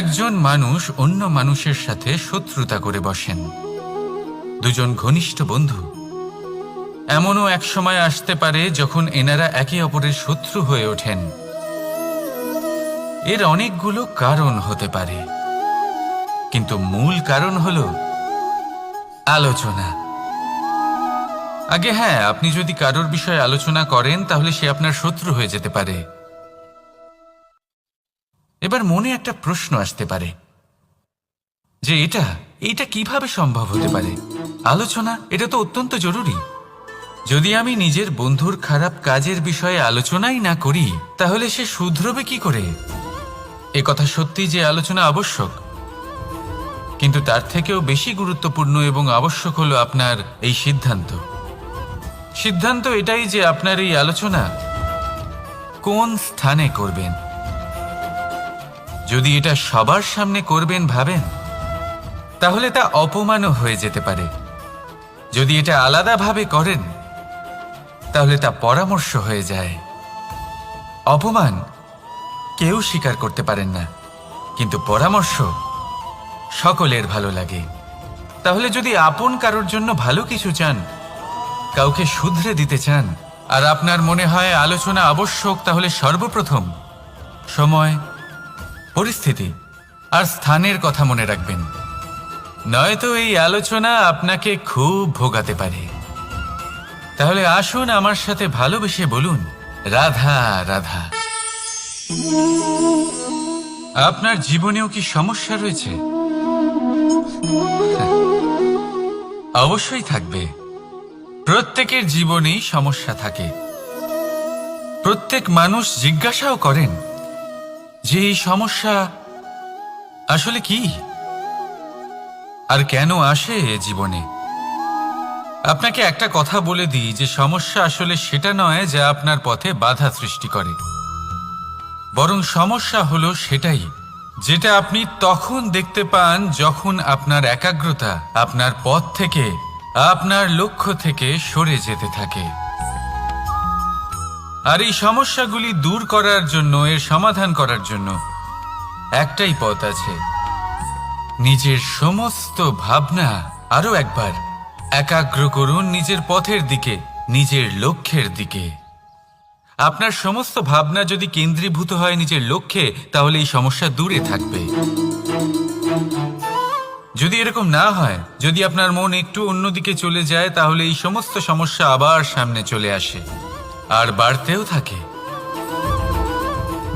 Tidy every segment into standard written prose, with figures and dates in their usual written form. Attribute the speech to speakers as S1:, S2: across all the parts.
S1: একজন মানুষ অন্য মানুষের সাথে শত্রুতা করে বসেন, দুজন ঘনিষ্ঠ বন্ধু। এমনও এক সময় আসতে পারে যখন এনারা একে অপরের শত্রু হয়ে ওঠেন। এর অনেকগুলো কারণ হতে পারে, কিন্তু মূল কারণ হলো আলোচনা। আগে হ্যাঁ, আপনি যদি কারোর বিষয়ে আলোচনা করেন তাহলে সে আপনার শত্রু হয়ে যেতে পারে। এবার মনে একটা প্রশ্ন আসতে পারে যে এটা কিভাবে সম্ভব হতে পারে? আলোচনা, এটা তো অত্যন্ত জরুরি। যদি আমি নিজের বন্ধুর খারাপ কাজের বিষয়ে আলোচনাই না করি তাহলে সে শুধরবে কি করে? এ কথা সত্যি যে আলোচনা আবশ্যক, কিন্তু তার থেকেও বেশি গুরুত্বপূর্ণ এবং আবশ্যক হলো আপনার এই সিদ্ধান্ত এটাই যে আপনার এই আলোচনা কোন স্থানে করবেন। যদি এটা সবার সামনে করবেন ভাবেন, তাহলে তা অপমানও হয়ে যেতে পারে। যদি এটা আলাদাভাবে করেন তাহলে তা পরামর্শ হয়ে যায়। অপমান কেউ স্বীকার করতে পারেন না, কিন্তু পরামর্শ সকলের ভালো লাগে। তাহলে যদি আপন কারোর জন্য ভালো কিছু চান, কাউকে শুধরে দিতে চান, আর আপনার মনে হয় আলোচনা আবশ্যক, তাহলে সর্বপ্রথম সময়, পরিস্থিতি আর স্থানের কথা মনে রাখবেন। নয়তো এই আলোচনা আপনাকে খুব ভোগাতে পারে। তাহলে আসুন আমার সাথে ভালোবেসে বলুন, রাধা রাধা। আপনার জীবনেও কি সমস্যা রয়েছে? অবশ্যই থাকবে। প্রত্যেকের জীবনেই সমস্যা থাকে। প্রত্যেক মানুষ জিজ্ঞাসাও করেন যে এই সমস্যা আসলে কি আর কেন আসে জীবনে। আপনাকে একটা কথা বলে দিই যে সমস্যা আসলে সেটা নয় যা আপনার পথে বাধা সৃষ্টি করে, বরং সমস্যা হলো সেটাই যেটা আপনি তখন দেখতে পান যখন আপনার একাগ্রতা আপনার পথ থেকে, আপনার লক্ষ্য থেকে সরে যেতে থাকে। আর এই সমস্যাগুলি দূর করার জন্য, এর সমাধান করার জন্য একটাই পথ আছে। নিজের সমস্ত ভাবনা আরো একবার একাগ্র করুন নিজের পথের দিকে, নিজের লক্ষ্যের দিকে। আপনার সমস্ত ভাবনা যদি কেন্দ্রীভূত হয় নিজের লক্ষ্যে, তাহলে এই সমস্যা দূরে থাকবে। যদি এরকম না হয়, যদি আপনার মন একটু অন্যদিকে চলে যায়, তাহলে এই সমস্ত সমস্যা আবার সামনে চলে আসে আর বাড়তেও থাকে।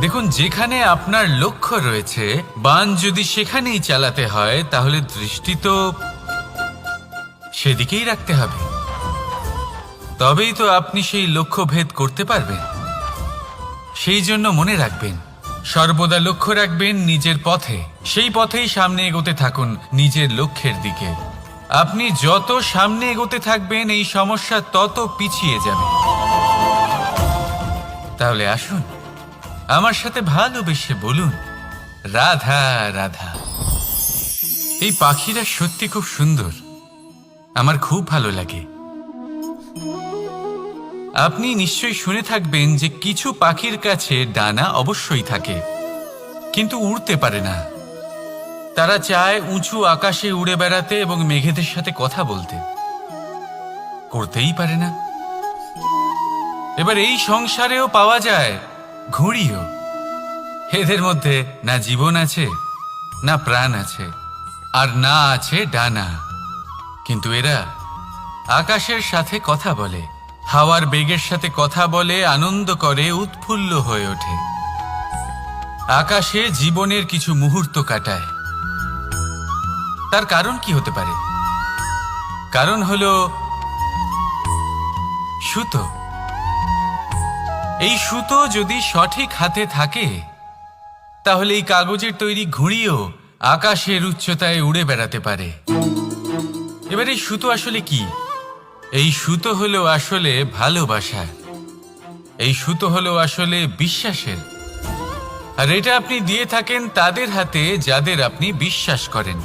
S1: দেখুন, যেখানে আপনার লক্ষ্য রয়েছে, বাণ যদি সেখানেই চালাতে হয়, তাহলে দৃষ্টি তো সেদিকেই রাখতে হবে। তবেই তো আপনি সেই লক্ষ্য ভেদ করতে পারবেন। সেই জন্য মনে রাখবেন, সর্বদা লক্ষ্য রাখবেন নিজের পথে, সেই পথেই সামনে এগোতে থাকুন নিজের লক্ষ্যের দিকে। আপনি যত সামনে এগোতে থাকবেন এই সমস্যা তত পিছিয়ে যাবে। তাহলে আসুন আমার সাথে ভালোবেসে বলুন, রাধা রাধা। এই পাখিরা সত্যি খুব সুন্দর, আমার খুব ভালো লাগে। আপনি নিশ্চয়ই শুনে থাকবেন যে কিছু পাখির কাছে ডানা অবশ্যই থাকে, কিন্তু উড়তে পারে না। তারা চায় উঁচু আকাশে উড়ে বেড়াতে এবং মেঘেদের সাথে কথা বলতে, করতেই পারে না। এবার এই সংসারেও পাওয়া যায় ঘুড়িও। এদের মধ্যে না জীবন আছে, না প্রাণ আছে, আর না আছে ডানা, কিন্তু এরা আকাশের সাথে কথা বলে, হাওয়ার বেগের সাথে কথা বলে, আনন্দ করে, উৎফুল্ল হয়ে ওঠে। আকাশে জীবনের কিছু মুহূর্ত কাটায়। তার কারণ কি হতে পারে? কারণ হলো সুতো। এই সুতো যদি সঠিক হাতে থাকে, তাহলে এই কাগজের তৈরি ঘুড়িও আকাশের উচ্চতায় উড়ে বেড়াতে পারে। এবার এই সুতো আসলে কি? এই সুতো হলো আসলে ভালোবাসা। এই সুতো হলো আসলে বিশ্বাসের। আর এটা আপনি দিয়ে থাকেন তাদের হাতে যাদের আপনি বিশ্বাস করেন,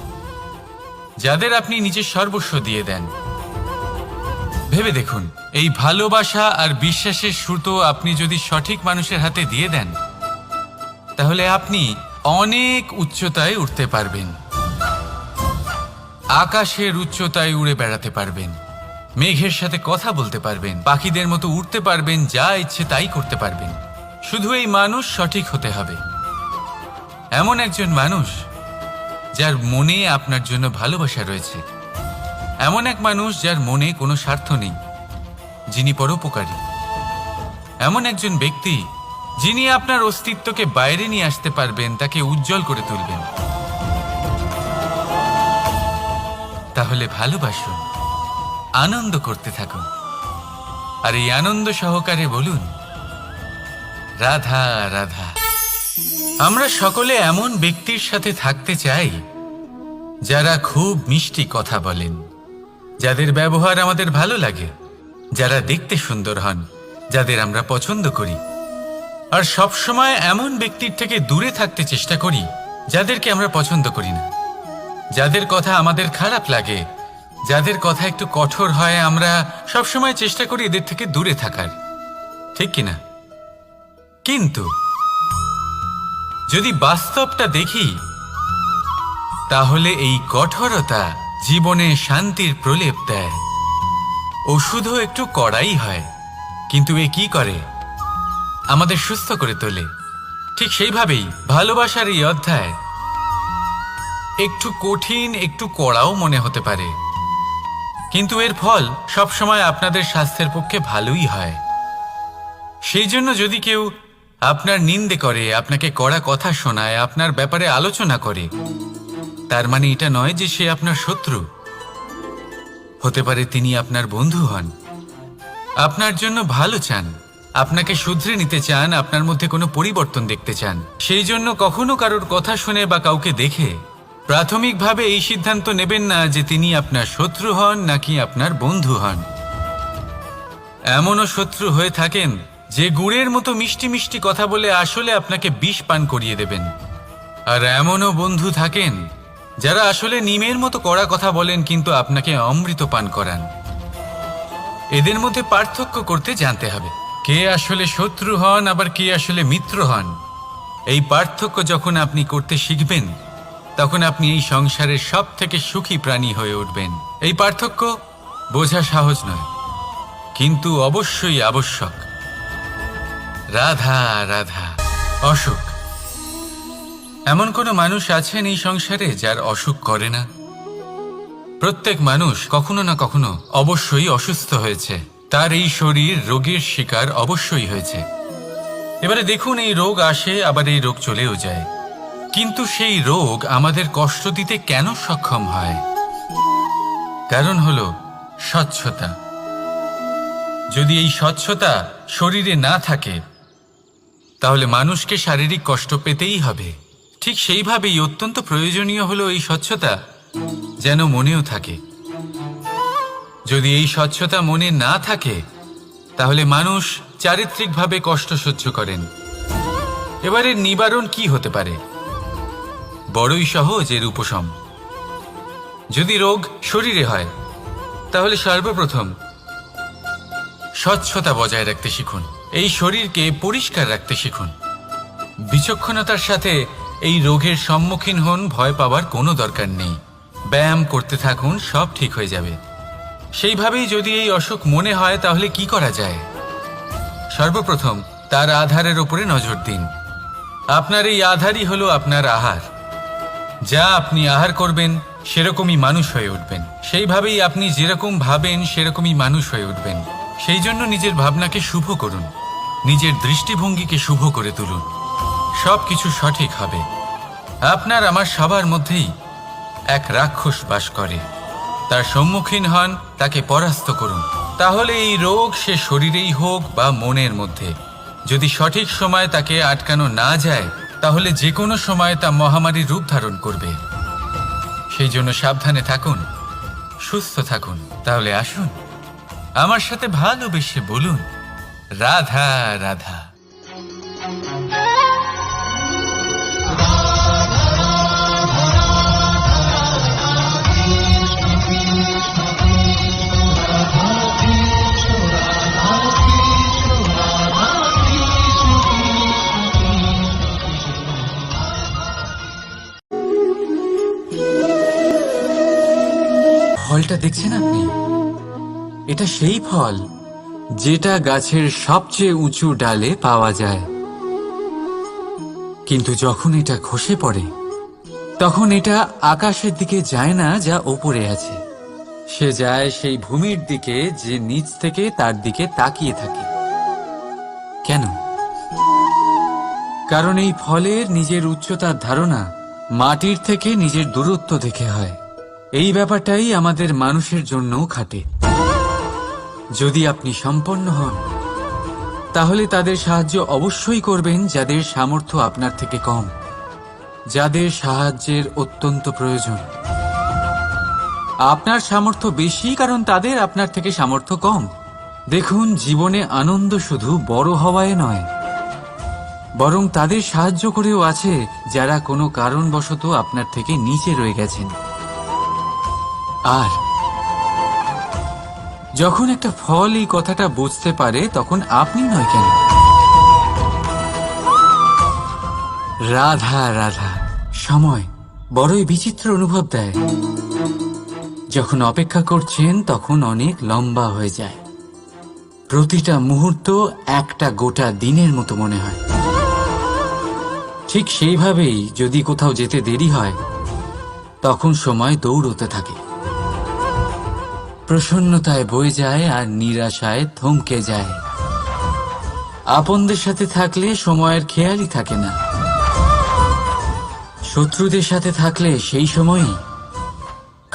S1: যাদের আপনি নিজের সর্বস্ব দিয়ে দেন। ভেবে দেখুন, এই ভালোবাসা আর বিশ্বাসের সুতো আপনি যদি সঠিক মানুষের হাতে দিয়ে দেন, তাহলে আপনি অনেক উচ্চতায় উঠতে পারবেন, আকাশের উচ্চতায় উড়ে বেড়াতে পারবেন, মেঘের সাথে কথা বলতে পারবেন, পাখিদের মতো উঠতে পারবেন, যা ইচ্ছে তাই করতে পারবেন। শুধু এই মানুষ সঠিক হতে হবে, এমন একজন মানুষ যার মনে আপনার জন্য ভালোবাসা রয়েছে, এমন এক মানুষ যার মনে কোনো স্বার্থ নেই, যিনি পরোপকারী, এমন একজন ব্যক্তি যিনি আপনার অস্তিত্বকে বাইরে নিয়ে আসতে পারবেন, তাকে উজ্জ্বল করে তুলবেন। তাহলে ভালোবাসুন, আনন্দ করতে থাকুন, আর এই আনন্দ সহকারে বলুন রাধা রাধা। আমরা সকলে এমন ব্যক্তির সাথে থাকতে চাই যারা খুব মিষ্টি কথা বলেন, যাদের ব্যবহার আমাদের ভালো লাগে, যারা দেখতে সুন্দর হন, যাদের আমরা পছন্দ করি। আর সবসময় এমন ব্যক্তির থেকে দূরে থাকতে চেষ্টা করি যাদেরকে আমরা পছন্দ করি না, যাদের কথা আমাদের খারাপ লাগে, যাদের কথা একটু কঠোর হয়। আমরা সবসময় চেষ্টা করি এদের থেকে দূরে থাকার, ঠিক কিনা? কিন্তু যদি বাস্তবটা দেখি, তাহলে এই কঠোরতা জীবনে শান্তির প্রলেপ দেয়। ওষুধও একটু কড়াই হয়, কিন্তু এ কি করে? আমাদের সুস্থ করে তোলে। ঠিক সেইভাবেই ভালোবাসার এই অধ্যায় একটু কঠিন, একটু কড়াও মনে হতে পারে, কিন্তু এর ফল সবসময় আপনাদের স্বাস্থ্যের পক্ষে ভালোই হয়। সেই জন্য যদি কেউ আপনার নিন্দে করে, আপনাকে কড়া কথা শোনায়, আপনার ব্যাপারে আলোচনা করে, তার মানে এটা নয় যে সে আপনার শত্রু। হতে পারে তিনি আপনার বন্ধু হন, আপনার জন্য ভালো চান, আপনাকে শুধরে নিতে চান, আপনার মধ্যে কোনো পরিবর্তন দেখতে চান। সেই জন্য কখনো কারোর কথা শুনে বা কাউকে দেখে প্রাথমিকভাবে এই সিদ্ধান্ত নেবেন না যে তিনি আপনার শত্রু হন নাকি আপনার বন্ধু হন। এমনও শত্রু হয়ে থাকেন যে গুড়ের মতো মিষ্টি মিষ্টি কথা বলে আসলে আপনাকে বিষ পান করিয়ে দেবেন। আর এমনও বন্ধু থাকেন যারা আসলে নিমের মতো কড়া কথা বলেন কিন্তু আপনাকে অমৃত পান করান। এদের মধ্যে পার্থক্য করতে জানতে হবে, কে আসলে শত্রু হন আবার কে আসলে মিত্র হন। এই পার্থক্য যখন আপনি করতে শিখবেন, তখন আপনি এই সংসারের সব থেকে সুখী প্রাণী হয়ে উঠবেন। এই পার্থক্য বোঝা সহজ নয়, কিন্তু অবশ্যই আবশ্যক। রাধা রাধা। অসুখ। এমন কোনো মানুষ আছেন এই সংসারে যার অসুখ করে না? প্রত্যেক মানুষ কখনো না কখনো অবশ্যই অসুস্থ হয়েছে, তার এই শরীর রোগের শিকার অবশ্যই হয়েছে। এবারে দেখুন, এই রোগ আসে আবার এই রোগ চলেও যায়, কিন্তু সেই রোগ আমাদের কষ্ট দিতে কেন সক্ষম হয়? কারণ হলো স্বচ্ছতা। যদি এই স্বচ্ছতা শরীরে না থাকে, তাহলে মানুষকে শারীরিক কষ্ট পেতেই হবে। ঠিক সেইভাবেই অত্যন্ত প্রয়োজনীয় হলো এই স্বচ্ছতা যেন মনেও থাকে। যদি এই স্বচ্ছতা মনে না থাকে, তাহলে মানুষ চারিত্রিকভাবে কষ্ট সহ্য করেন। এবারে নিবারণ কি হতে পারে? বড়ই সহজ এর উপশম। যদি রোগ শরীরে হয়, তাহলে সর্বপ্রথম স্বচ্ছতা বজায় রাখতে শিখুন, এই শরীরকে পরিষ্কার রাখতে শিখুন। বিচক্ষণতার সাথে এই রোগের সম্মুখীন হন, ভয় পাওয়ার কোনো দরকার নেই। ব্যায়াম করতে থাকুন, সব ঠিক হয়ে যাবে। সেইভাবেই যদি এই অসুখ মনে হয়, তাহলে কি করা যায়? সর্বপ্রথম তার আধারের উপরে নজর দিন। আপনার এই আধারই হলো আপনার আহার। যা আপনি আহার করবেন সেরকমই মানুষ হয়ে উঠবেন। সেইভাবেই আপনি যেরকম ভাবেন সেরকমই মানুষ হয়ে উঠবেন। সেই জন্য নিজের ভাবনাকে শুভ করুন, নিজের দৃষ্টিভঙ্গিকে শুভ করে তুলুন, সব কিছু সঠিক হবে। আপনার আমার সবার মধ্যেই এক রাক্ষস বাস করে, তার সম্মুখীন হন, তাকে পরাস্ত করুন। তাহলে এই রোগ সে শরীরেই হোক বা মনের মধ্যে, যদি সঠিক সময় তাকে আটকানো না যায়, তাহলে যে কোনো সময় তা মহামারীর রূপ ধারণ করবে। সেই জন্য সাবধানে থাকুন, সুস্থ থাকুন। তাহলে আসুন আমার সাথে ভালোবেসে বলুন রাধা রাধা।
S2: ফলটা দেখছেন আপনি? এটা সেই ফল যেটা গাছের সবচেয়ে উঁচু ডালে পাওয়া যায়, কিন্তু যখন এটা খসে পড়ে তখন এটা আকাশের দিকে যায় না যা ওপরে আছে, সে যায় সেই ভূমির দিকে যে নিচ থেকে তার দিকে তাকিয়ে থাকে। কেন? কারণ এই ফলের নিজের উচ্চতার ধারণা মাটির থেকে নিজের দূরত্ব দেখে হয়। এই ব্যাপারটাই আমাদের মানুষের জন্যও খাটে। যদি আপনি সম্পন্ন হন তাহলে তাদের সাহায্য অবশ্যই করবেন যাদের সামর্থ্য আপনার থেকে কম, যাদের সাহায্যের অত্যন্ত প্রয়োজন। আপনার সামর্থ্য বেশি কারণ তাদের আপনার থেকে সামর্থ্য কম। দেখুন, জীবনে আনন্দ শুধু বড় হওয়ায় নয়, বরং তাদের সাহায্য করেও আছে যারা কোনো কারণবশত আপনার থেকে নিচে রয়ে গেছেন। আর যখন একটা ফল এই কথাটা বুঝতে পারে তখন আপনি নয় কেন? রাধা রাধা। সময় বড়ই বিচিত্র অনুভব দেয়। যখন অপেক্ষা করছেন তখন অনেক লম্বা হয়ে যায়। প্রতিটা মুহূর্ত একটা গোটা দিনের মতো মনে হয়। ঠিক সেইভাবেই যদি কোথাও যেতে দেরি হয় তখন সময় দৌড়তে থাকে, প্রসন্নতায় বয়ে যায় আর নিরাশায় থমকে যায়। আপনদের সাথে থাকলে সময়ের খেয়ালই থাকে না, শত্রুদের সাথে থাকলে সেই সময়ই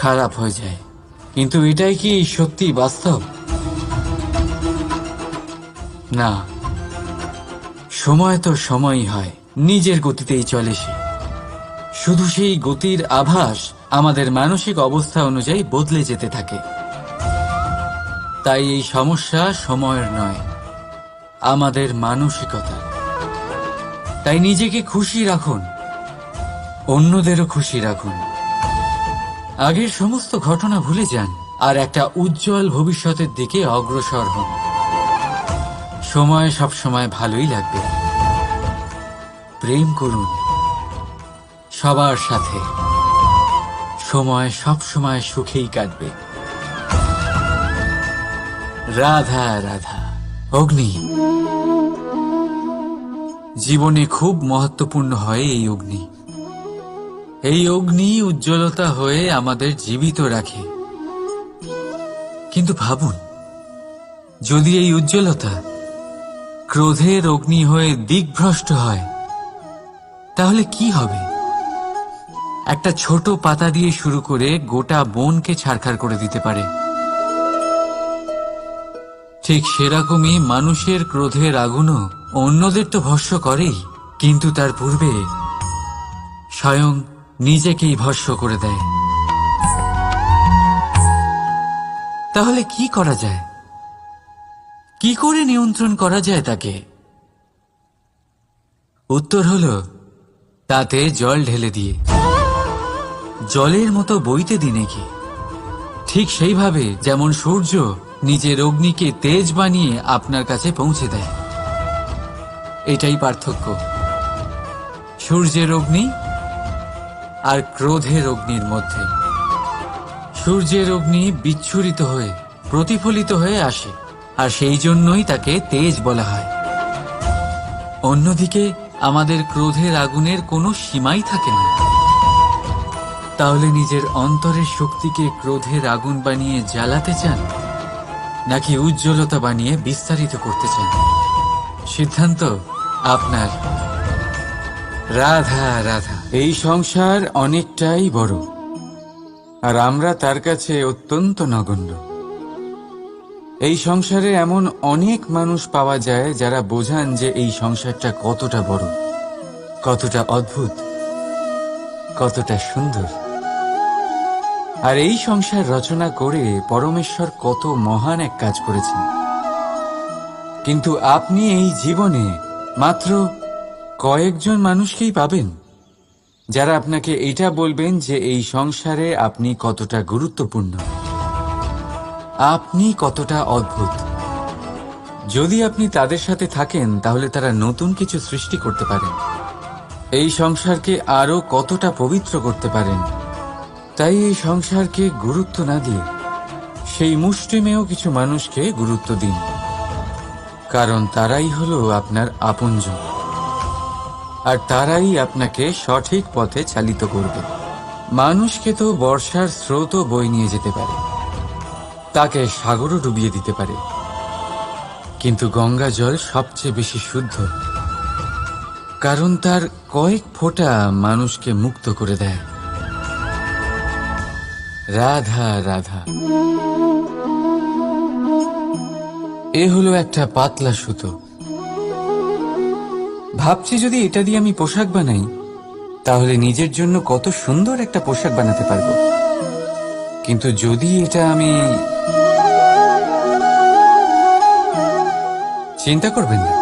S2: খারাপ হয়ে যায়। কিন্তু এটাই কি সত্যি বাস্তব? না, সময় তো সময়ই হয়, নিজের গতিতেই চলে সে। শুধু সেই গতির আভাস আমাদের মানসিক অবস্থা অনুযায়ী বদলে যেতে থাকে। তাই এই সমস্যা সময়ের নয়, আমাদের মানসিকতা। তাই নিজেকে খুশি রাখুন, অন্যদেরও খুশি রাখুন। আগের সমস্ত ঘটনা ভুলে যান আর একটা উজ্জ্বল ভবিষ্যতের দিকে অগ্রসর হন। সময় সবসময় ভালোই লাগবে। প্রেম করুন সবার সাথে, সময় সবসময় সুখেই কাটবে। রাধা রাধা। অগ্নি জীবনে খুব মহত্বপূর্ণ হয়। এই অগ্নি উজ্জ্বলতা হয়ে আমাদের জীবিত রাখে। কিন্তু ভাবুন, যদি এই উজ্জ্বলতা ক্রোধের অগ্নি হয়ে দিকভ্রষ্ট হয় তাহলে কি হবে? একটা ছোট পাতা দিয়ে শুরু করে গোটা বনকে ছারখার করে দিতে পারে। ঠিক সেরকমই মানুষের ক্রোধের আগুনও অন্যদের তো ভস্ম করেই, কিন্তু তার পূর্বে স্বয়ং নিজেকেই ভস্ম করে দেয়। তাহলে কি করা যায়? কি করে নিয়ন্ত্রণ করা যায় তাকে? উত্তর হলো তাতে জল ঢেলে দিয়ে, জলের মতো বইতে দিন একে। ঠিক সেইভাবে যেমন সূর্য নিজের অগ্নিকে তেজ বানিয়ে আপনার কাছে পৌঁছে দেয়। এটাই পার্থক্য সূর্যের অগ্নি আর ক্রোধের অগ্নির মধ্যে। সূর্যের অগ্নি বিচ্ছুরিত হয়ে প্রতিফলিত হয়ে আসে, আর সেই জন্যই তাকে তেজ বলা হয়। অন্যদিকে আমাদের ক্রোধের আগুনের কোনো সীমাই থাকে না। তাহলে নিজের অন্তরের শক্তিকে ক্রোধের আগুন বানিয়ে জ্বালাতে চান, নাকি উজ্জ্বলতা বানিয়ে বিস্তারিত করতে চান? সিদ্ধান্ত আপনার। রাধা রাধা। এই সংসার অনেকটাই বড়, আর আমরা তার কাছে অত্যন্ত নগণ্য। এই সংসারে এমন অনেক মানুষ পাওয়া যায় যারা বোঝান যে এই সংসারটা কতটা বড়, কতটা অদ্ভুত, কতটা সুন্দর। আর এই সংসার রচনা করে পরমেশ্বর কত মহান এক কাজ করেছেন। কিন্তু আপনি এই জীবনে মাত্র কয়েকজন মানুষকেই পাবেন যারা আপনাকে এটা বলবেন যে এই সংসারে আপনি কতটা গুরুত্বপূর্ণ, আপনি কতটা অদ্ভুত। যদি আপনি তাদের সাথে থাকেন তাহলে তারা নতুন কিছু সৃষ্টি করতে পারেন, এই সংসারকে আরো কতটা পবিত্র করতে পারেন তাই এই সংসারকে গুরুত্ব না দিয়ে সেই মুষ্টিমেয় কিছু মানুষকে গুরুত্ব দিন, কারণ তারাই হলো আপনার আপনজন, আর তারাই আপনাকে সঠিক পথে চালিত করবে। মানুষকে তো বর্ষার স্রোতও বই নিয়ে যেতে পারে, তাকে সাগরও ডুবিয়ে দিতে পারে, কিন্তু গঙ্গা জল সবচেয়ে বেশি শুদ্ধ, কারণ তার কয়েক ফোঁটা মানুষকে মুক্ত করে দেয়। রাধা রাধা। এ হলো একটা পাতলা সুতো। ভাবছি যদি এটা দিয়ে আমি পোশাক বানাই, তাহলে নিজের জন্য কত সুন্দর একটা পোশাক বানাতে পারবো। কিন্তু যদি এটা আমি... চিন্তা করবেন না,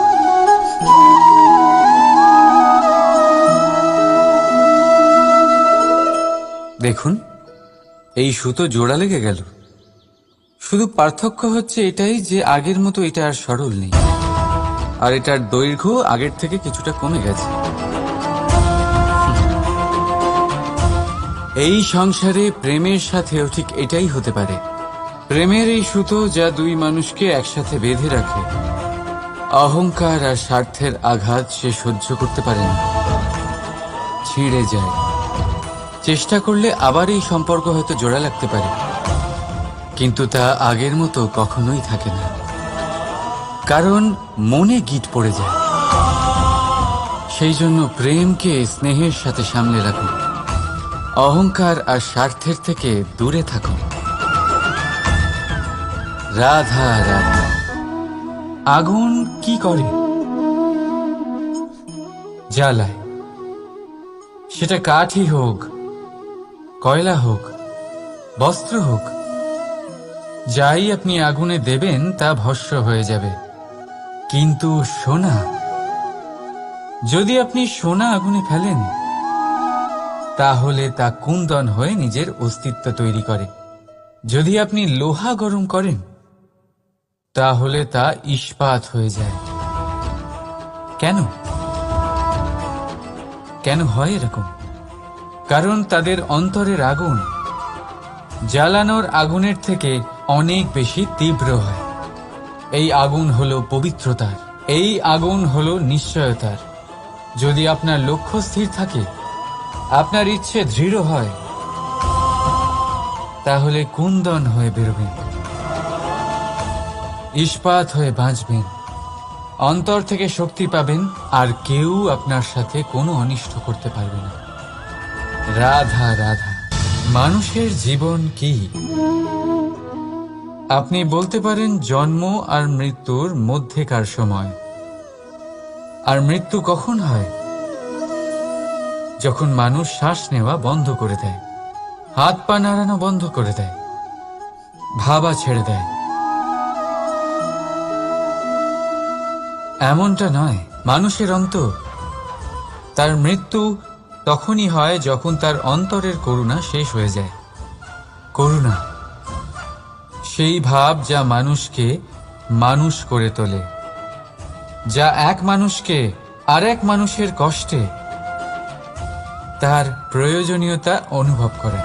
S2: দেখুন এই সুতো জোড়া লেগে গেল। শুধু পার্থক্য হচ্ছে এটাই যে আগের মতো এটা আর সরল নেই, আর এটার দৈর্ঘ্য আগের থেকে কিছুটা কমে গেছে। এই সংসারে প্রেমের সাথেও ঠিক এটাই হতে পারে। প্রেমের এই সুতো যা দুই মানুষকে একসাথে বেঁধে রাখে, অহংকার আর স্বার্থের আঘাত সে সহ্য করতে পারে না, ছিঁড়ে যায়। চেষ্টা করলে আবার এই সম্পর্ক হয়তো জোড়া লাগতে পারে, কিন্তু তা আগের মতো কখনোই থাকে না, কারণ মনে গিট পড়ে যায়। সেই জন্য প্রেমকে স্নেহের সাথে সামলে রাখুন, অহংকার আর স্বার্থের থেকে দূরে থাকুন। রাধা রাধা। আগুন কি করে? জ্বালায়। সেটা কাঠই হোক, কয়লা হোক, বস্ত্র হোক, যাই আপনি আগুনে দেবেন তা ভস্ম হয়ে যাবে। কিন্তু সোনা, যদি আপনি সোনা আগুনে ফেলেন, তাহলে তা কুন্দন হয়ে নিজের অস্তিত্ব তৈরি করে। যদি আপনি লোহা গরম করেন, তাহলে তা ইস্পাত হয়ে যায়। কেন? কেন হয় এরকম? কারণ তাদের অন্তরের আগুন জ্বালানোর আগুনের থেকে অনেক বেশি তীব্র হয়। এই আগুন হলো পবিত্রতার, এই আগুন হলো নিশ্চয়তার। যদি আপনার লক্ষ্য স্থির থাকে, আপনার ইচ্ছে দৃঢ় হয়, তাহলে কুন্দন হয়ে বেরোবেন, ইস্পাত হয়ে বাঁচবেন, অন্তর থেকে শক্তি পাবেন, আর কেউ আপনার সাথে কোনো অনিষ্ট করতে পারবে না। রাধা রাধা। মানুষের জীবন কি? আপনি বলতে পারেন জন্ম আর মৃত্যুর মধ্যেকার সময়। আর মৃত্যু কখন হয়? যখন মানুষ শ্বাস নেওয়া বন্ধ করে দেয়, হাত পা নাড়ানো বন্ধ করে দেয়, ভাবা ছেড়ে দেয়। এমনটা নয়, মানুষের অন্তর। তার মৃত্যু তখনই হয় যখন তার অন্তরের করুণা শেষ হয়ে যায়। করুণা সেই ভাব যা মানুষকে মানুষ করে তোলে, যা এক মানুষকে আরেক মানুষের কষ্টে তার প্রয়োজনীয়তা অনুভব করে,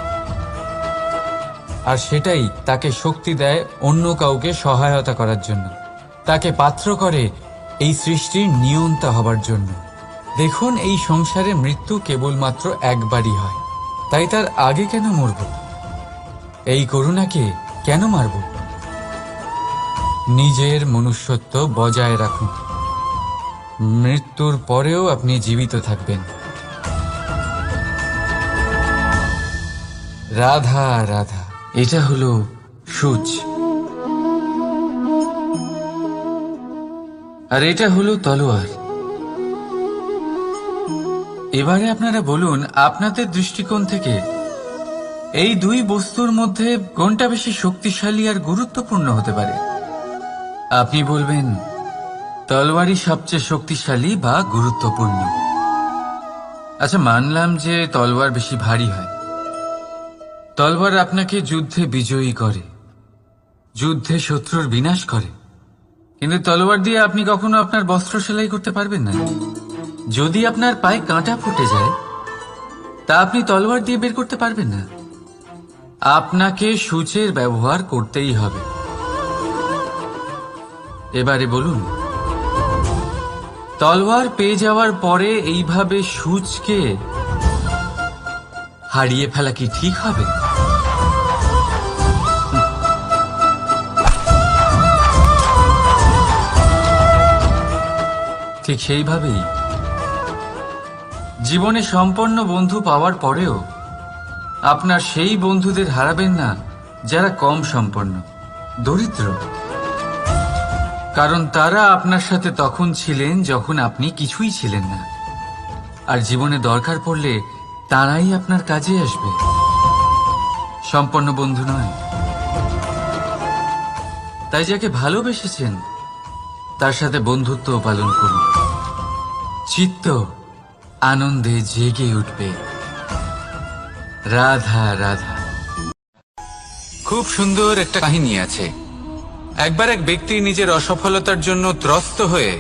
S2: আর সেটাই তাকে শক্তি দেয় অন্য কাউকে সহায়তা করার জন্য, তাকে পাত্র করে এই সৃষ্টির নিয়ন্তা হবার জন্য। দেখুন, এই সংসারে মৃত্যু কেবলমাত্র একবারই হয়, তাই তার আগে কেন মরব? এই করুণাকে কেন মারব? নিজের মনুষ্যত্ব বজায় রাখুন, মৃত্যুর পরেও আপনি জীবিত থাকবেন। রাধা রাধা। এটা হলো সূচ, আর এটা হলো তলোয়ার। এবারে আপনারা বলুন, আপনাদের দৃষ্টিকোণ থেকে এই দুই বস্তুর মধ্যে কোনটা বেশি শক্তিশালী আর গুরুত্বপূর্ণ হতে পারে? আপনি বলবেন তলোয়ারই সবচেয়ে শক্তিশালী বা গুরুত্বপূর্ণ। আচ্ছা, মানলাম যে তলোয়ার বেশি ভারী হয়। তলোয়ার আপনাকে যুদ্ধে বিজয়ী করে, যুদ্ধে শত্রুর বিনাশ করে, কিন্তু তলোয়ার দিয়ে আপনি কখনো আপনার বস্ত্র সেলাই করতে পারবেন না। যদি আপনার পায়ে কাঁটা ফুটে যায়, তা আপনি তলোয়ার দিয়ে বের করতে পারবেন না। আপনাকে সূচের ব্যবহার করতেই হবে। এবারে বলুন, তলোয়ার পেয়ে যাওয়ার পরে এইভাবে সূচকে হারিয়ে ফেলা কি ঠিক হবে? ঠিক সেইভাবেই জীবনে সম্পন্ন বন্ধু পাওয়ার পরেও আপনার সেই বন্ধুদের হারাবেন না যারা কম সম্পন্ন, দরিদ্র। কারণ তারা আপনার সাথে তখন ছিলেন যখন আপনি কিছুই ছিলেন না, আর জীবনে দরকার পড়লে তারাই আপনার কাজে আসবে, সম্পন্ন বন্ধু নয়। তাই যাকে ভালোবেসেছেন তার সাথে বন্ধুত্ব পালন করুন, চিত্ত আনন্দে জেগে উঠবে। রাধা রাধা।
S1: খুব সুন্দর একটা কাহিনী আছে। একবার এক ব্যক্তি নিজের অসফলতার জন্য ত্রস্ত হয়ে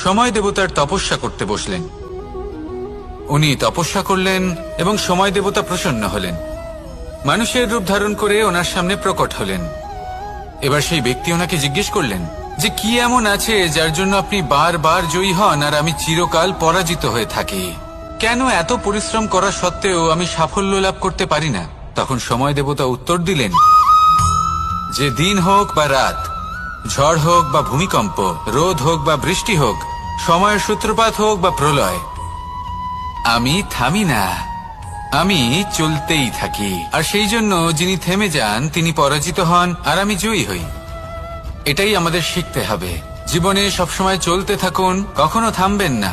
S1: সময় দেবতার তপস্যা করতে বসলেন। উনি তপস্যা করলেন এবং সময় দেবতা প্রসন্ন হলেন, মানুষের রূপ ধারণ করে ওনার সামনে প্রকট হলেন। এবার সেই ব্যক্তি ওনাকে জিজ্ঞেস করলেন যে কি এমন আছে যার জন্য আপনি বারবার জয়ী হন আর আমি চিরকাল পরাজিত হয়ে থাকি? কেন এত পরিশ্রম করা সত্ত্বেও আমি সাফল্য লাভ করতে পারি না? তখন সময় দেবতা উত্তর দিলেন যে দিন হোক বা রাত, ঝড় হোক বা ভূমিকম্প, রোদ হোক বা বৃষ্টি হোক, সময়ের সূত্রপাত হোক বা প্রলয়, আমি থামি না, আমি চলতেই থাকি। আর সেই জন্য যিনি থেমে যান তিনি পরাজিত হন আর আমি জয়ী হই। এটাই আমাদের শিখতে হবে। জীবনে সবসময় চলতে থাকুন, কখনো থামবেন না।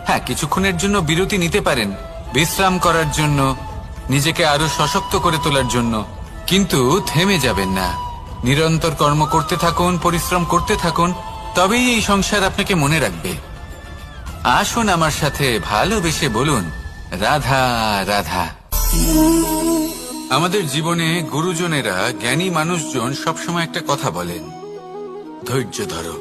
S1: হ্যাঁ, কিছুক্ষণের জন্য বিরতি নিতে পারেন, বিশ্রাম করার জন্য, নিজেকে আরো সশক্ত করে তোলার জন্য, কিন্তু থেমে যাবেন না। নিরন্তর কর্ম করতে থাকুন, পরিশ্রম করতে থাকুন, তবেই এই সংসার আপনাকে মনে রাখবে। আসুন আমার সাথে ভালোবেসে বলুন রাধা রাধা। আমাদের জীবনে গুরুজনেরা, জ্ঞানী মানুষজন সবসময় একটা কথা বলেন, ধৈর্য ধরো।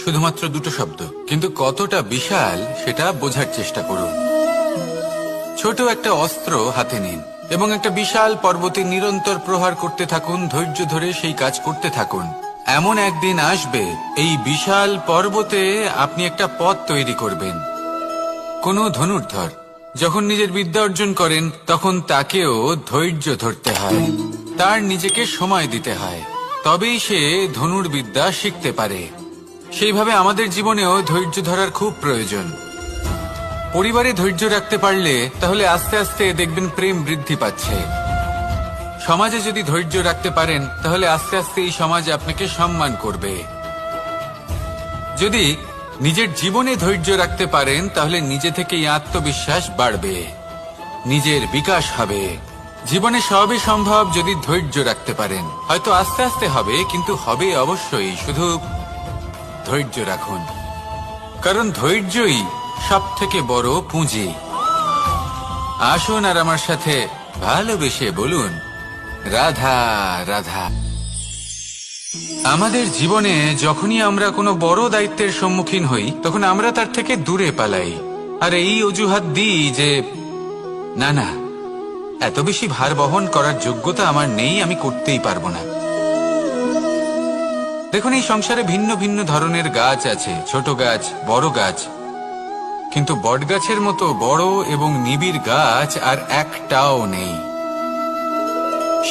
S1: শুধুমাত্র দুটো শব্দ, কিন্তু কতটা বিশাল সেটা বোঝার চেষ্টা করুন। ছোট একটা অস্ত্র হাতে নিন এবং একটা বিশাল পর্বতে নিরন্তর প্রহার করতে থাকুন, ধৈর্য ধরে সেই কাজ করতে থাকুন। এমন একদিন আসবে এই বিশাল পর্বতে আপনি একটা পথ তৈরি করবেন। কোনো ধনুর্ধর যখন নিজের বিদ্যা অর্জন করেন তখন তাকেও ধৈর্য ধরতে হয়, তার নিজেকে সময় দিতে হয়, তবেই সে ধনুর্বিদ্যা শিখতে পারে। সেইভাবে আমাদের জীবনেও ধৈর্য ধরার খুব প্রয়োজন। পরিবারে ধৈর্য রাখতে পারলে তাহলে আস্তে আস্তে দেখবেন প্রেম বৃদ্ধি পাচ্ছে। সমাজে যদি ধৈর্য রাখতে পারেন তাহলে আস্তে আস্তে এই সমাজ আপনাকে সম্মান করবে। যদি নিজের জীবনে ধৈর্য রাখতে পারেন তাহলে নিজে থেকেই আত্মবিশ্বাস বাড়বে, নিজের বিকাশ হবে। জীবনে সবই সম্ভব যদি ধৈর্য রাখতে পারেন। হয়তো আস্তে আস্তে হবে, কিন্তু হবে অবশ্যই। শুধু ধৈর্য রাখুন, কারণ ধৈর্যই সব থেকে বড় পুঁজি। আসুন আর আমার সাথে ভালোবেসে বলুন রাধা রাধা। আমাদের জীবনে যখনই আমরা কোনো বড় দায়িত্বের সম্মুখীন হই তখন আমরা তার থেকে দূরে পালাই, আর এই অজুহাত দিই যে না না, এত বেশি ভার বহন করার যোগ্যতা আমার নেই, আমি করতেই পারবো না। দেখুন, এই সংসারে ভিন্ন ভিন্ন ধরনের গাছ আছে, ছোট গাছ, বড় গাছ, কিন্তু বটগাছের মতো বড় এবং নিবিড় গাছ আর একটাও নেই।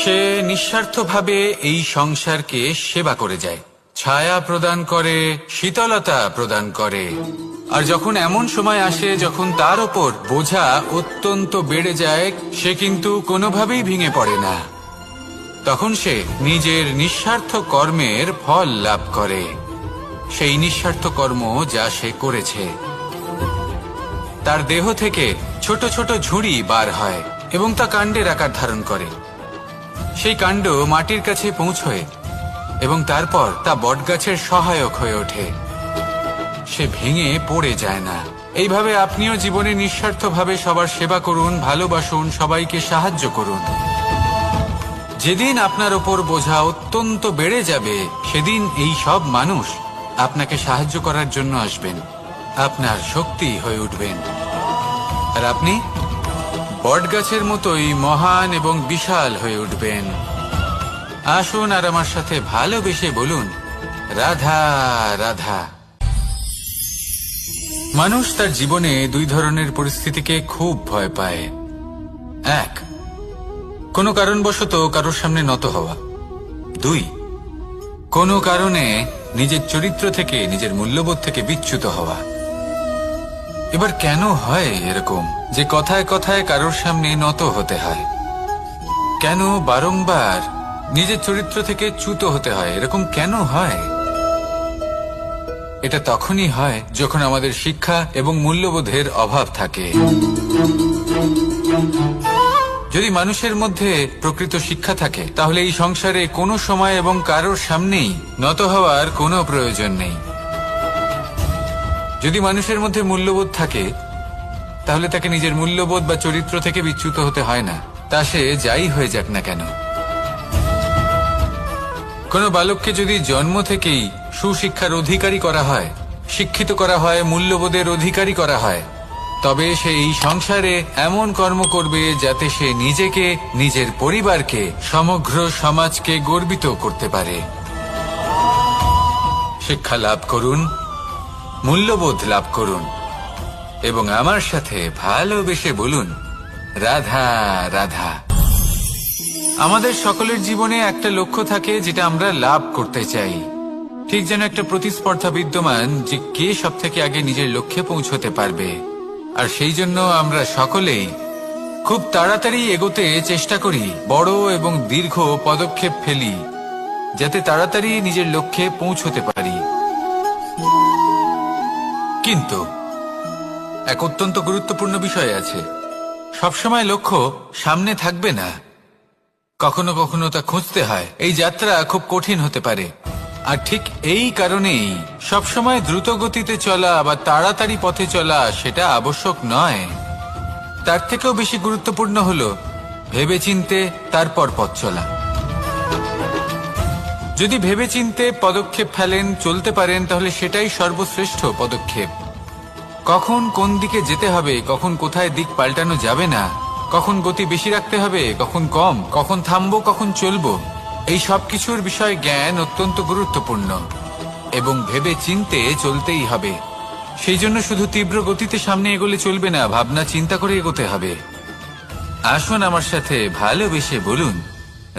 S1: সে নিঃস্বার্থভাবে এই সংসারকে সেবা করে যায়, ছায়া প্রদান করে, শীতলতা প্রদান করে। আর যখন এমন সময় আসে যখন তার ওপর বোঝা অত্যন্ত বেড়ে যায়, সে কিন্তু কোনোভাবেই ভেঙে পড়ে না। তখন সে নিজের নিঃস্বার্থ কর্মের ফল লাভ করে, সেই নিঃস্বার্থ কর্ম যা সে করেছে। তার দেহ থেকে ছোট ছোট ঝুড়ি বার হয় এবং তা কাণ্ডের আকার ধারণ করে। সেই কাণ্ড মাটির কাছে পৌঁছয় এবং তারপর তা বটগাছের সহায়ক হয়ে ওঠে। সে ভেঙে পড়ে যায় না। এইভাবে আপনিও জীবনে নিঃস্বার্থভাবে সবার সেবা করুন, ভালোবাসুন, সবাইকে সাহায্য করুন। যেদিন আপনার ওপর বোঝা অত্যন্ত বেড়ে যাবে সেদিন এই সব মানুষ আপনাকে সাহায্য করার জন্য আসবেন, আপনার শক্তি হয়ে উঠবেন, আর আপনি
S2: বটগাছের মতোই মহান এবং বিশাল হয়ে উঠবেন। আসুন আর আমার সাথে ভালোবেসে বলুন, রাধা রাধা। মানুষ তার জীবনে দুই ধরনের পরিস্থিতিকে খুব ভয় পায়। এক, কোনো কারণবশত কারোর সামনে নত হওয়া। দুই, কোনো কারণে নিজের চরিত্র থেকে, নিজের মূল্যবোধ থেকে বিচ্যুত হওয়া। এবার কেন হয় এরকম যে কথায় কথায় কারোর সামনে নত হতে হয়? কেন বারংবার নিজের চরিত্র থেকে চ্যুত হতে হয়? এরকম কেন হয়? এটা তখনই হয় যখন আমাদের শিক্ষা এবং মূল্যবোধের অভাব থাকে। যদি মানুষের মধ্যে প্রকৃত শিক্ষা থাকে, তাহলে এই সংসারে কোনো সময় এবং কারোর সামনেই নত হওয়ার কোনো প্রয়োজন নেই। যদি মানুষের মধ্যে মূল্যবোধ থাকে, তাহলে তাকে নিজের মূল্যবোধ বা চরিত্র থেকে বিচ্যুত হতে হয় না, তা সে যাই হয়ে যাক না কেন। কোনো বালককে যদি জন্ম থেকেই সুশিক্ষার অধিকারী করা হয়, শিক্ষিত করা হয়, মূল্যবোধের অধিকারী করা হয়, তবে সে এই সংসারে এমন কর্ম করবে যাতে সে নিজেকে, নিজের পরিবারকে, সমগ্র সমাজকে গর্বিত করতে পারে। শিক্ষা লাভ করুন, মূল্যবোধ লাভ করুন এবং আমার সাথে ভালোবেসে বলুন, রাধা রাধা। আমাদের সকলের জীবনে একটা লক্ষ্য থাকে যেটা আমরা লাভ করতে চাই। ঠিক যেন একটা প্রতিস্পর্ধা বিদ্যমান যে কে সব থেকে আগে নিজের লক্ষ্যে পৌঁছতে পারবে। আর সেই জন্য আমরা সকলেই খুব তাড়াতাড়ি এগোতে চেষ্টা করি, বড় এবং দীর্ঘ পদক্ষেপ ফেলি যাতে তাড়াতাড়ি নিজের লক্ষ্যে পৌঁছতে পারি। কিন্তু এক অত্যন্ত গুরুত্বপূর্ণ বিষয় আছে, সবসময় লক্ষ্য সামনে থাকবে না, কখনো কখনো তা খুঁজতে হয়। এই যাত্রা খুব কঠিন হতে পারে, আর ঠিক এই কারণেই সবসময় দ্রুত গতিতে চলা বা তাড়াতাড়ি পথে চলা সেটা আবশ্যক নয়। তার থেকেও বেশি গুরুত্বপূর্ণ হলো ভেবেচিন্তে তারপর পথ চলা। যদি ভেবেচিন্তে পদক্ষেপ ফেলেন, চলতে পারেন, তাহলে সেটাই সর্বশ্রেষ্ঠ পদক্ষেপ। কখন কোন দিকে যেতে হবে, কখন কোথায় দিক পাল্টানো যাবে না, কখন গতি বেশি রাখতে হবে, কখন কম, কখন থামবো, কখন চলবো, এই সব কিছুর বিষয়ে জ্ঞান অত্যন্ত গুরুত্বপূর্ণ এবং ভেবে চিন্তে চলতেই হবে। সেই জন্য শুধু তীব্র গতিতে সামনে এগোলে চলবে না, ভাবনা চিন্তা করে এগোতে হবে। আসুন আমার সাথে ভালোবেসে বলুন,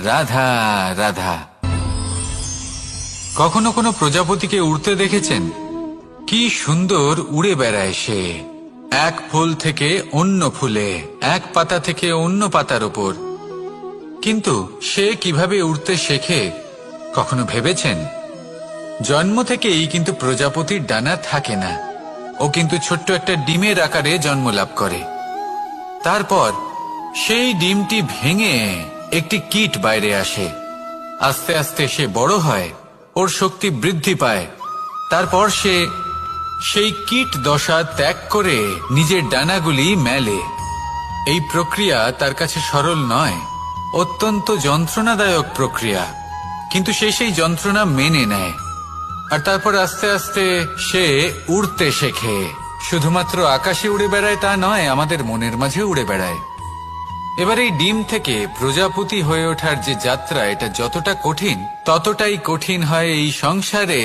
S2: রাধা রাধা। কখনো কোনো প্রজাপতিকে উড়তে দেখেছেন? কি সুন্দর উড়ে বেড়ায় সে, এক ফুল থেকে অন্য ফুলে, এক পাতা থেকে অন্য পাতার ওপর। কিন্তু সে কিভাবে উড়তে শেখে কখনো ভেবেছেন? জন্ম থেকেই কিন্তু প্রজাপতির ডানা থাকে না, ও কিন্তু ছোট্ট একটা ডিমের আকারে জন্ম লাভ করে। তারপর সেই ডিমটি ভেঙে একটি কীট বাইরে আসে। আস্তে আস্তে সে বড় হয়, ওর শক্তি বৃদ্ধি পায়। তারপর সে সেই কীট দশা ত্যাগ করে নিজের ডানাগুলি মেলে। এই প্রক্রিয়া তার কাছে সরল নয়, অত্যন্ত যন্ত্রণাদায়ক প্রক্রিয়া, কিন্তু সে সেই যন্ত্রণা মেনে নেয়। আর তারপর আস্তে আস্তে সে উড়তে শেখে। শুধুমাত্র আকাশে উড়ে বেড়ায় তা নয়, আমাদের মনের মাঝে উড়ে বেড়ায়। এবার এই ডিম থেকে প্রজাপতি হয়ে ওঠার যে যাত্রা, এটা যতটা কঠিন, ততটাই কঠিন হয় এই সংসারে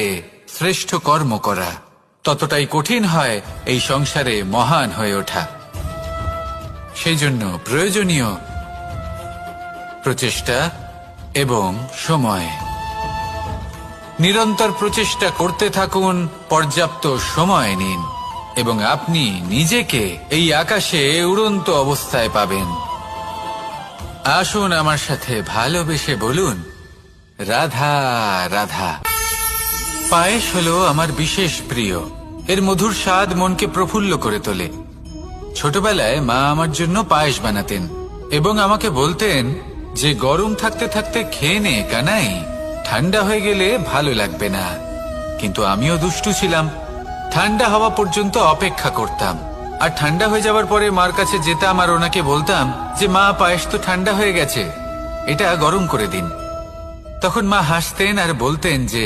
S2: শ্রেষ্ঠ কর্ম করা, ততটাই কঠিন হয় এই সংসারে মহান হয়ে ওঠা। সেই জন্য প্রয়োজনীয় প্রচেষ্টা এবং সময়। নিরন্তর প্রচেষ্টা করতে থাকুন, পর্যাপ্ত সময় নিন এবং আপনি নিজেকে এই আকাশে উড়ন্ত অবস্থায় পাবেন। আসুন আমার সাথে ভালোবেসে বলুন, রাধা রাধা। পায়েস হলো আমার বিশেষ প্রিয়। এর মধুর স্বাদ মনকে প্রফুল্ল করে তোলে। ছোটবেলায় মা আমার জন্য পায়েস বানাতেন এবং আমাকে বলতেন যে গরম থাকতে থাকতে খেয়ে নে কানাই, ঠান্ডা হয়ে গেলে ভালো লাগবে না। কিন্তু আমিও দুষ্টু ছিলাম, ঠান্ডা হওয়া পর্যন্ত অপেক্ষা করতাম, আর ঠান্ডা হয়ে যাওয়ার পরে মার কাছে যেতাম আর ওনাকে বলতাম যে মা, পায়েস তো ঠান্ডা হয়ে গেছে, এটা গরম করে দিন। তখন মা হাসতেন আর বলতেন যে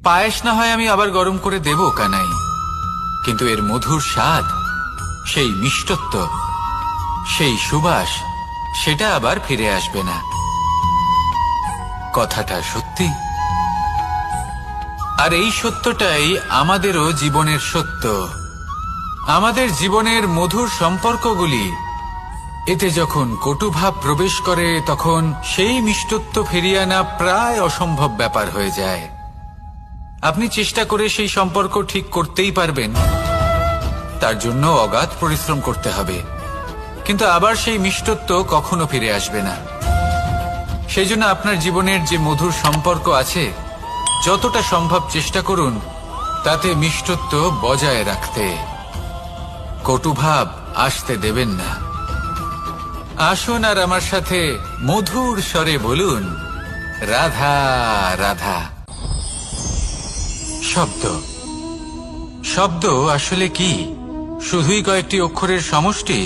S2: পায়েস না হয় আমি আবার গরম করে দেব কানাই, কিন্তু এর মধুর স্বাদ, সেই মিষ্টত্ব,
S1: সেই সুবাস সেটা আবার ফিরে আসবে না। কথাটা সত্যি। আর এই সত্যটাই আমাদেরও জীবনের সত্য। আমাদের জীবনের মধুর সম্পর্কগুলি এতে যখন কটুভাব প্রবেশ করে তখন সেই মিষ্টত্ব ফিরিয়ে আনা প্রায় অসম্ভব ব্যাপার হয়ে যায়। আপনি চেষ্টা করে সেই সম্পর্ক ঠিক করতেই পারবেন, তার জন্য অগাধ পরিশ্রম করতে হবে, কিন্তু আবার সেই মিষ্টত্ব কখনো ফিরে আসবে না। সেই জন্য আপনার জীবনের যে মধুর সম্পর্ক আছে যতটা সম্ভব চেষ্টা করুন তাতে মিষ্টত্ব বজায় রাখতে। কটুভাব আসতে দেবেন না। আসুন আর আমার সাথে মধুর স্বরে বলুন, রাধা রাধা। শব্দ শব্দ আসলে কি? শুধুই কয়েকটি অক্ষরের সমষ্টি,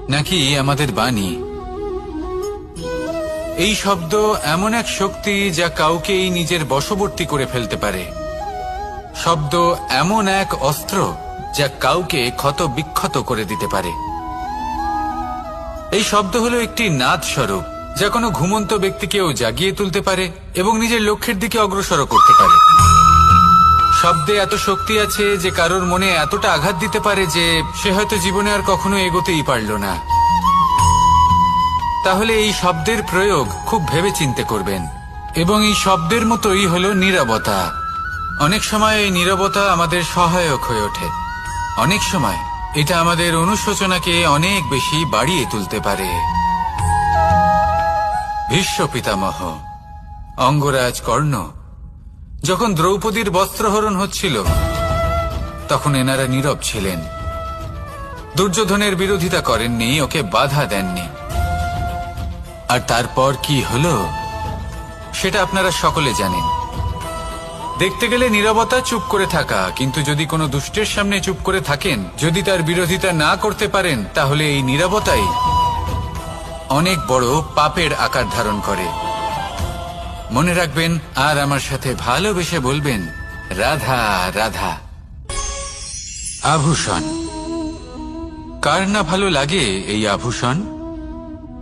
S1: নাকি আমাদের বাণী? এই শব্দ এমন এক শক্তি যা কাউকেই নিজের বশবর্তী করে ফেলতে পারে। শব্দ এমন এক অস্ত্র যা কাউকে ক্ষত বিক্ষত করে দিতে পারে। এই শব্দ হলো একটি নাদ স্বরূপ যা কোনো ঘুমন্ত ব্যক্তিকেও জাগিয়ে তুলতে পারে এবং নিজের লক্ষ্যের দিকে অগ্রসর করতে পারে। শব্দে এত শক্তি আছে যে কারোর মনে এতটা আঘাত দিতে পারে যে সে হয়তো জীবনে আর কখনো এগোতেই পারল না। তাহলে এই শব্দের প্রয়োগ খুব ভেবেচিন্তে করবেন। এবং এই শব্দের মতোই হলো নীরবতা। অনেক সময় এই নীরবতা আমাদের সহায়ক হয়ে ওঠে। অনেক সময় এটা আমাদের অনুশোচনাকে অনেক বেশি বাড়িয়ে তুলতে পারে। ভীষ্ম পিতামহ, অঙ্গরাজ কর্ণ যখন দ্রৌপদীর বস্ত্রহরণ হচ্ছিল তখন এনারা নীরব ছিলেন। দুর্যোধনের বিরোধিতা করেননি, ওকে বাধা দেননি। আর তারপর কি হলো সেটা আপনারা সকলে জানেন। দেখতে গেলে নীরবতা চুপ করে থাকা, কিন্তু যদি কোনো দুষ্টের সামনে চুপ করে থাকেন, যদি তার বিরোধিতা না করতে পারেন, তাহলে এই নীরবতাই অনেক বড় পাপের আকার ধারণ করে। মনে রাখবেন আর আমার সাথে ভালোবেসে বলবেন, রাধা রাধা। আভূষণ। কার না ভালো লাগে এই আভূষণ?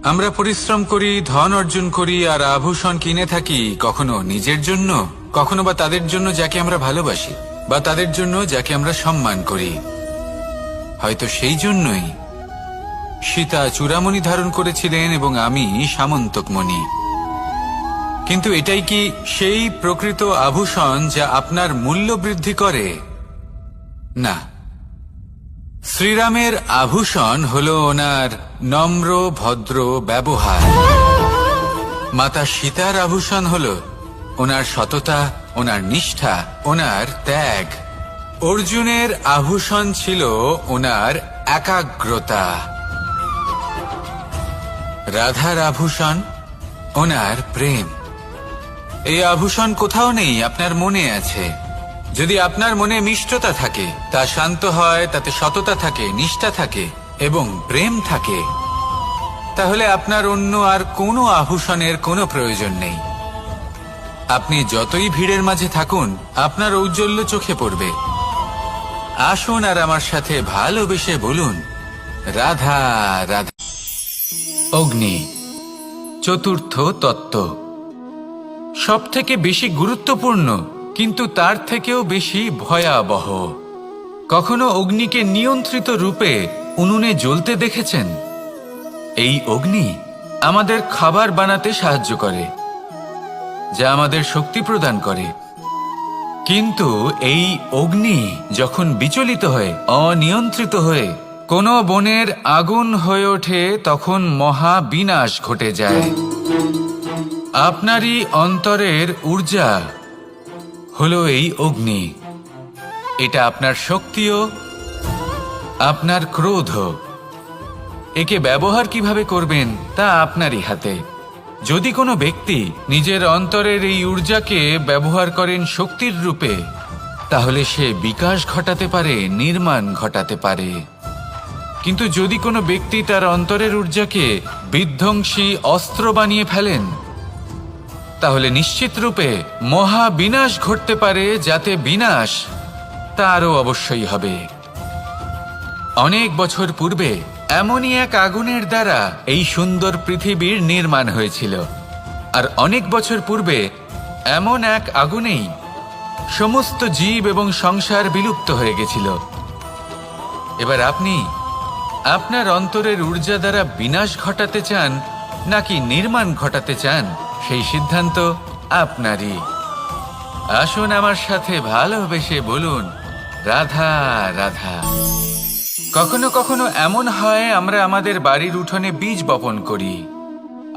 S1: আমরা পরিশ্রম করি, ধন অর্জন করি আর আভূষণ কিনে থাকি, কখনো নিজের জন্য, কখনো বা তাদের জন্য যাকে আমরা ভালোবাসি, বা তাদের জন্য যাকে আমরা সম্মান করি। হয়তো সেই জন্যই সীতা চূড়ামণি ধারণ করেছিলেন এবং আমি সামন্তকমণি। কিন্তু এটাই কি সেই প্রকৃত আভূষণ যা আপনার মূল্য বৃদ্ধি করে? না। শ্রীরামের আভূষণ হলো ওনার নম্র ভদ্র ব্যবহার। মাতা সীতার আভূষণ হলো ওনার সততা, ওনার নিষ্ঠা, ওনার ত্যাগ। অর্জুনের আভূষণ ছিল ওনার একাগ্রতা। রাধার আভূষণ ওনার প্রেম। এই আভূষণ কোথাও নেই, আপনার মনে আছে। যদি আপনার মনে মিষ্টতা থাকে, তা শান্ত হয়, তাতে সততা থাকে, নিষ্ঠা থাকে এবং প্রেম থাকে, তাহলে আপনার অন্য আর কোনো আভূষণের কোনো প্রয়োজন নেই। আপনি যতই ভিড়ের মাঝে থাকুন, আপনার ঔজ্জ্বল্য চোখে পড়বে। আসুন আর আমার সাথে ভালোবেসে বলুন, রাধা রাধা। অগ্নি, চতুর্থ তত্ত্ব। সব থেকে বেশি গুরুত্বপূর্ণ, কিন্তু তার থেকেও বেশি ভয়াবহ। কখনো অগ্নিকে নিয়ন্ত্রিত রূপে উনুনে জ্বলতে দেখেছেন? এই অগ্নি আমাদের খাবার বানাতে সাহায্য করে, যা আমাদের শক্তি প্রদান করে। কিন্তু এই অগ্নি যখন বিচলিত হয়ে, অনিয়ন্ত্রিত হয়ে কোনো বনের আগুন হয়ে ওঠে, তখন মহা বিনাশ ঘটে যায়। আপনারই অন্তরের ঊর্জা হলো এই অগ্নি। এটা আপনার শক্তিও, আপনার ক্রোধ। একে ব্যবহার কিভাবে করবেন তা আপনারই হাতে। যদি কোনো ব্যক্তি নিজের অন্তরের এই ঊর্জাকে ব্যবহার করেন শক্তির রূপে, তাহলে সে বিকাশ ঘটাতে পারে, নির্মাণ ঘটাতে পারে। কিন্তু যদি কোনো ব্যক্তি তার অন্তরের ঊর্জাকে বিধ্বংসী অস্ত্র বানিয়ে ফেলেন, তাহলে নিশ্চিত রূপে মহা বিনাশ ঘটতে পারে, যাতে বিনাশ তারও অবশ্যই হবে। অনেক বছর পূর্বে এমনই এক আগুনের দ্বারা এই সুন্দর পৃথিবীর নির্মাণ হয়েছিল, আর অনেক বছর পূর্বে এমন এক আগুনেই সমস্ত জীব এবং সংসার বিলুপ্ত হয়ে গেছিল। এবার আপনি আপনার অন্তরের ঊর্জা দ্বারা বিনাশ ঘটাতে চান নাকি নির্মাণ ঘটাতে চান, সেই সিদ্ধান্ত আপনারই। আসুন আমার সাথে ভালোবেসে বলুন, রাধা রাধা। কখনো কখনো এমন হয় আমরা আমাদের বাড়ির উঠোনে বীজ বপন করি,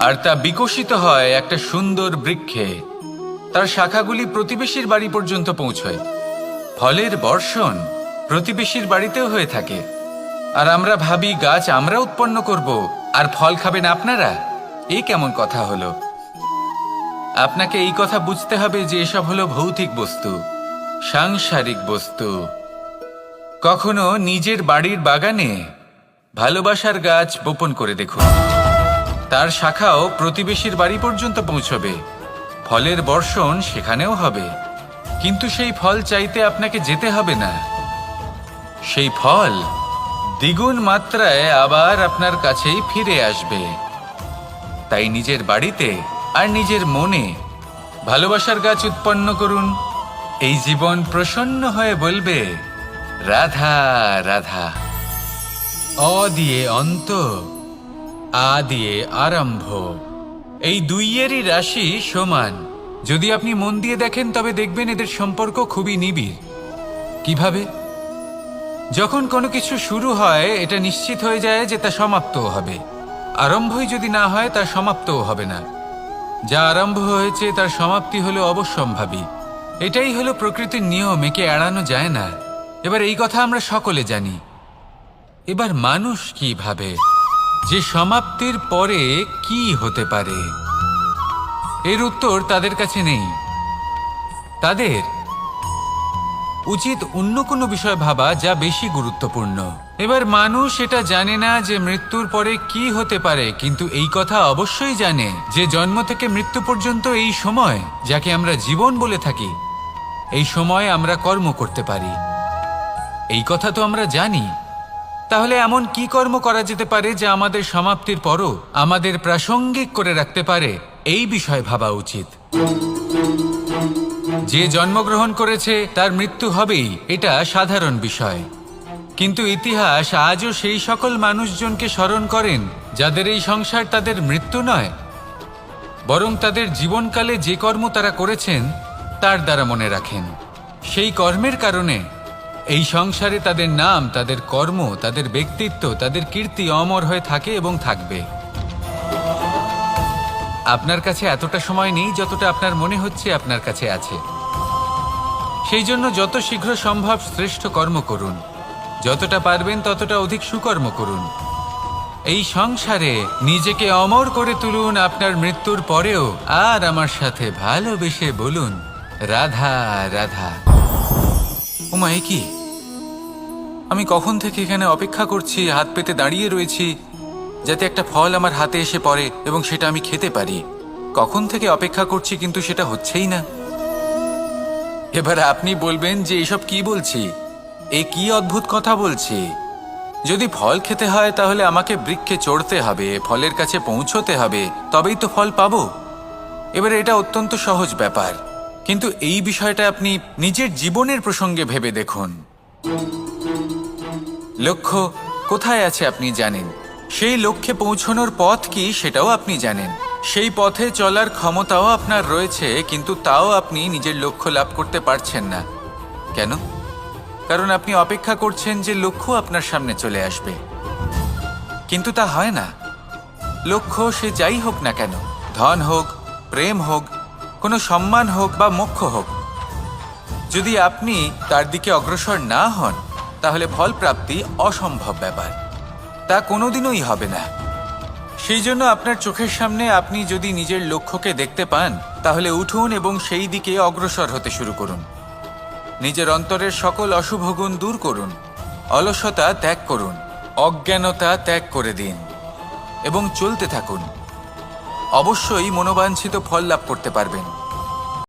S1: আর তা বিকশিত হয় একটা সুন্দর বৃক্ষে। তার শাখাগুলি প্রতিবেশীর বাড়ি পর্যন্ত পৌঁছয়। ফলের বর্ষণ প্রতিবেশীর বাড়িতেও হয়ে থাকে, আর আমরা ভাবি গাছ আমরা উৎপন্ন করব আর ফল খাবেন আপনারা। এই কেমন কথা হলো? আপনাকে এই কথা বুঝতে হবে যে এসব হলো ভৌতিক বস্তু, সাংসারিক বস্তু। কখনো নিজের বাড়ির বাগানে ভালোবাসার গাছ বপন করে দেখুন, তার শাখাও প্রতিবেশীর বাড়ি পর্যন্ত পৌঁছবে, ফলের বর্ষণ সেখানেও হবে। কিন্তু সেই ফল চাইতে আপনাকে যেতে হবে না, সেই ফল দ্বিগুণ মাত্রায় আবার আপনার কাছেই ফিরে আসবে। তাই নিজের বাড়িতে আর নিজের মনে ভালোবাসার গাছ উৎপন্ন করুন। এই জীবন প্রসন্ন হয়ে বলবে, রাধা রাধা। অ দিয়ে অন্ত, আ দিয়ে আরম্ভ, এই দুইয়েরই রাশি সমান। যদি আপনি মন দিয়ে দেখেন তবে দেখবেন এদের সম্পর্ক খুবই নিবিড়। কিভাবে? যখন কোনো কিছু শুরু হয় এটা নিশ্চিত হয়ে যায় যে তা সমাপ্তও হবে। আরম্ভই যদি না হয় তার সমাপ্তও হবে না। যা আরম্ভ হয়েছে তার সমাপ্তি হলো অবশ্যম্ভাবী। এটাই হলো প্রকৃতির নিয়ম, একে এড়ানো যায় না। এবার এই কথা আমরা সকলে জানি। এবার মানুষ কি ভাবে যে সমাপ্তির পরে কি হতে পারে, এর উত্তর তাদের কাছে নেই। তাদের উচিত অন্য কোনো বিষয় ভাবা যা বেশি গুরুত্বপূর্ণ। এবার মানুষ এটা জানে না যে মৃত্যুর পরে কি হতে পারে, কিন্তু এই কথা অবশ্যই জানে যে জন্ম থেকে মৃত্যু পর্যন্ত এই সময়, যাকে আমরা জীবন বলে থাকি, এই সময় আমরা কর্ম করতে পারি। এই কথা তো আমরা জানি। তাহলে এমন কি কর্ম করা যেতে পারে যা আমাদের সমাপ্তির পরও আমাদের প্রাসঙ্গিক করে রাখতে পারে, এই বিষয়ে ভাবা উচিত। যে জন্মগ্রহণ করেছে তার মৃত্যু হবেই, এটা সাধারণ বিষয়। কিন্তু ইতিহাস আজও সেই সকল মানুষজনকে স্মরণ করেন যাদের এই সংসার তাদের মৃত্যু নয়, বরং তাদের জীবনকালে যে কর্ম তারা করেছেন তার দ্বারা মনে রাখেন। সেই কর্মের কারণে এই সংসারে তাদের নাম, তাদের কর্ম, তাদের ব্যক্তিত্ব, তাদের কীর্তি অমর হয়ে থাকে এবং থাকবে। আপনার কাছে এতটা সময় নেই যতটা আপনার মনে হচ্ছে আপনার কাছে আছে। সেই জন্য যত শীঘ্র সম্ভব শ্রেষ্ঠ কর্ম করুন, যতটা পারবেন ততটা অধিক সুকর্ম করুন। এই সংসারে নিজেকে অমর করে তুলুন আপনার মৃত্যুর পরেও। আর আমার সাথে ভালোবেসে বলুন, রাধা রাধা। ওমা, এ কি? আমি কখন থেকে এখানে অপেক্ষা করছি, হাত পেতে দাঁড়িয়ে রয়েছি যাতে একটা ফল আমার হাতে এসে পড়ে এবং সেটা আমি খেতে পারি। কখন থেকে অপেক্ষা করছি, কিন্তু সেটা হচ্ছেই না। এবার আপনি বলবেন যে এসব কি বলছি, এ কি অদ্ভুত কথা বলছি। যদি ফল খেতে হয় তাহলে আমাকে বৃক্ষে চড়তে হবে, ফলের কাছে পৌঁছতে হবে, তবেই তো ফল পাবো। এবার এটা অত্যন্ত সহজ ব্যাপার, কিন্তু এই বিষয়টা আপনি নিজের জীবনের প্রসঙ্গে ভেবে দেখুন। লক্ষ্য কোথায় আছে আপনি জানেন, সেই লক্ষ্যে পৌঁছানোর পথ কি সেটাও আপনি জানেন, সেই পথে চলার ক্ষমতাও আপনার রয়েছে, কিন্তু তাও আপনি নিজের লক্ষ্য লাভ করতে পারছেন না। কেন? কারণ আপনি অপেক্ষা করছেন যে লক্ষ্য আপনার সামনে চলে আসবে, কিন্তু তা হয় না। লক্ষ্য সে যাই হোক না কেন, ধন হোক, প্রেম হোক, কোনো সম্মান হোক বা মোক্ষ হোক, যদি আপনি তার দিকে অগ্রসর না হন তাহলে ফল প্রাপ্তি অসম্ভব ব্যাপার, তা কোনোদিনই হবে না। সেই জন্য আপনার চোখের সামনে আপনি যদি নিজের লক্ষ্যকে দেখতে পান তাহলে উঠুন এবং সেই দিকে অগ্রসর হতে শুরু করুন। নিজের অন্তরের সকল অশুভ গুণ দূর করুন, অলসতা ত্যাগ করুন, অজ্ঞানতা ত্যাগ করে দিন এবং চলতে থাকুন। অবশ্যই মনোবাঞ্ছিত ফল লাভ করতে পারবেন।